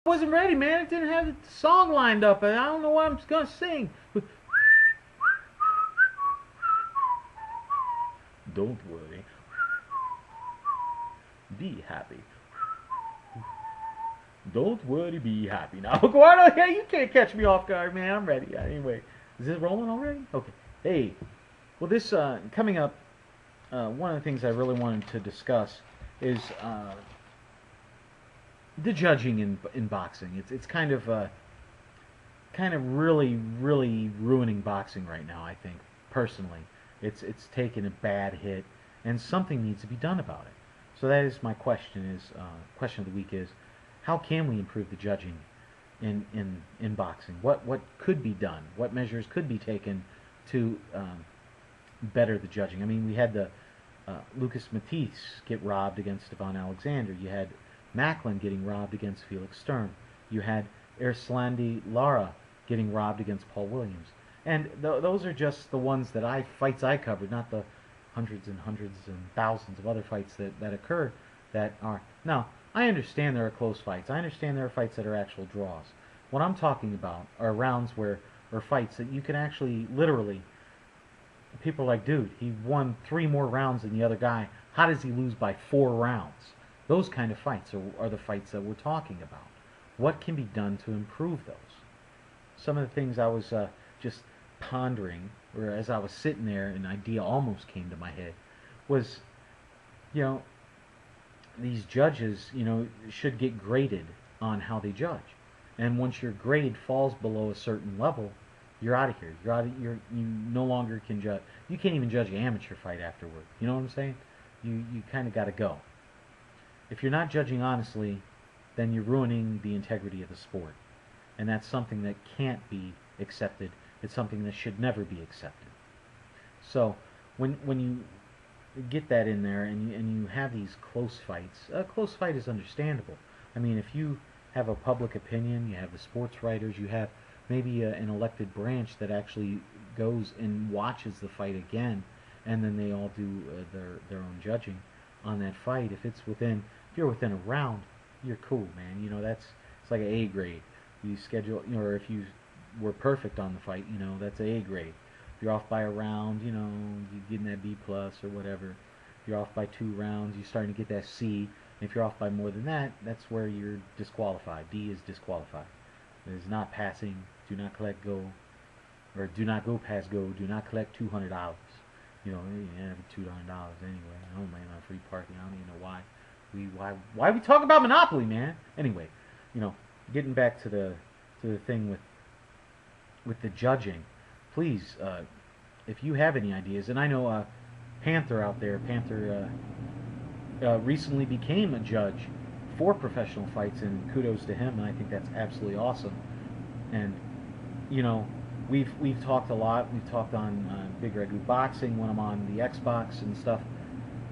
Wasn't ready, man. It didn't have the song lined up, and I don't know what I'm gonna sing. Don't worry. Be happy. Don't worry, be happy. Now, Guardo, yeah, you can't catch me off guard, man. I'm ready. Anyway, is this rolling already? Okay. Hey, well, this coming up. One of the things I really wanted to discuss is the judging in boxing. It's kind of really ruining boxing right now. I think personally, it's taken a bad hit, and something needs to be done about it. So that is my question. Question of the week is, how can we improve the judging in boxing? What could be done? What measures could be taken to better the judging? I mean, we had the Lucas Matthysse get robbed against Devon Alexander. You had Macklin getting robbed against Felix Sturm. You had Erislandy Lara getting robbed against Paul Williams. And those are just the ones fights I covered, not the hundreds and thousands of other fights that occur that are. Now, I understand there are close fights. I understand there are fights that are actual draws. What I'm talking about are rounds or fights that you can actually literally, people are like, dude, he won 3 more rounds than the other guy. How does he lose by 4 rounds? Those kind of fights are the fights that we're talking about. What can be done to improve those? Some of the things I was just pondering, or as I was sitting there, an idea almost came to my head, was, these judges, should get graded on how they judge. And once your grade falls below a certain level, you're out of here. You no longer can judge. You can't even judge an amateur fight afterward. You know what I'm saying? You kind of got to go. If you're not judging honestly, then you're ruining the integrity of the sport. And that's something that can't be accepted. It's something that should never be accepted. So when you get that in there and you have these close fights, a close fight is understandable. I mean, if you have a public opinion, you have the sports writers, you have maybe an elected branch that actually goes and watches the fight again, and then they all do their own judging on that fight. If you're within a round, you're cool, man. It's like an A grade. You schedule, or if you were perfect on the fight, that's an A grade. If you're off by a round, you're getting that B plus or whatever. If you're off by 2 rounds, you're starting to get that C. If you're off by more than that, that's where you're disqualified. D is disqualified. It is not passing. Do not collect go, or do not go past go. Do not collect $200. $200 anyway. Oh man, on free parking. I don't even know why we talk about Monopoly, man. Anyway, getting back to the thing with the judging, please, if you have any ideas, and I know Panther out there, recently became a judge for professional fights, and kudos to him, and I think that's absolutely awesome. And we've talked a lot. We've talked on Bigragu boxing when I'm on the Xbox and stuff,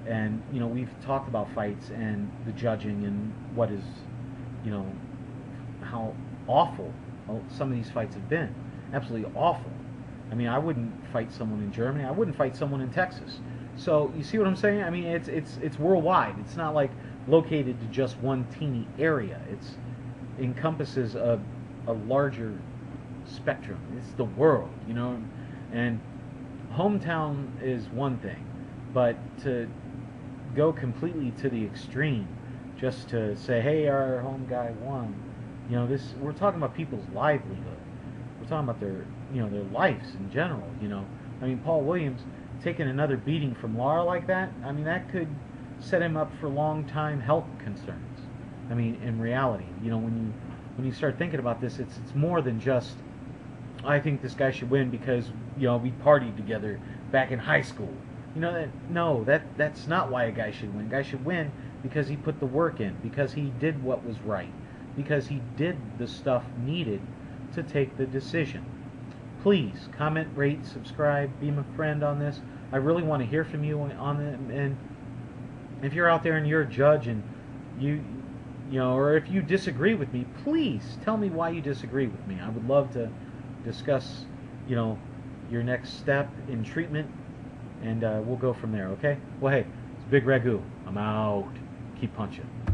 and we've talked about fights and the judging and what is, how awful some of these fights have been. Absolutely awful. I mean, I wouldn't fight someone in Germany. I wouldn't fight someone in Texas. So you see what I'm saying? I mean, it's worldwide. It's not like located to just one teeny area. It encompasses a larger spectrum. It's the world, and hometown is one thing, but to go completely to the extreme just to say, hey, our home guy won, we're talking about people's livelihood. We're talking about their lives in general. I mean, Paul Williams taking another beating from Lara like that, I mean, that could set him up for long-time health concerns. I mean, in reality, when you start thinking about this, it's more than just, I think this guy should win because we partied together back in high school. That's not why a guy should win. A guy should win because he put the work in, because he did what was right, because he did the stuff needed to take the decision. Please comment, rate, subscribe, be my friend on this. I really want to hear from you on it. And if you're out there and you're a judge and or if you disagree with me, please tell me why you disagree with me. I would love to discuss, your next step in treatment, and we'll go from there, okay? Well, hey, it's Bigragu. I'm out. Keep punching.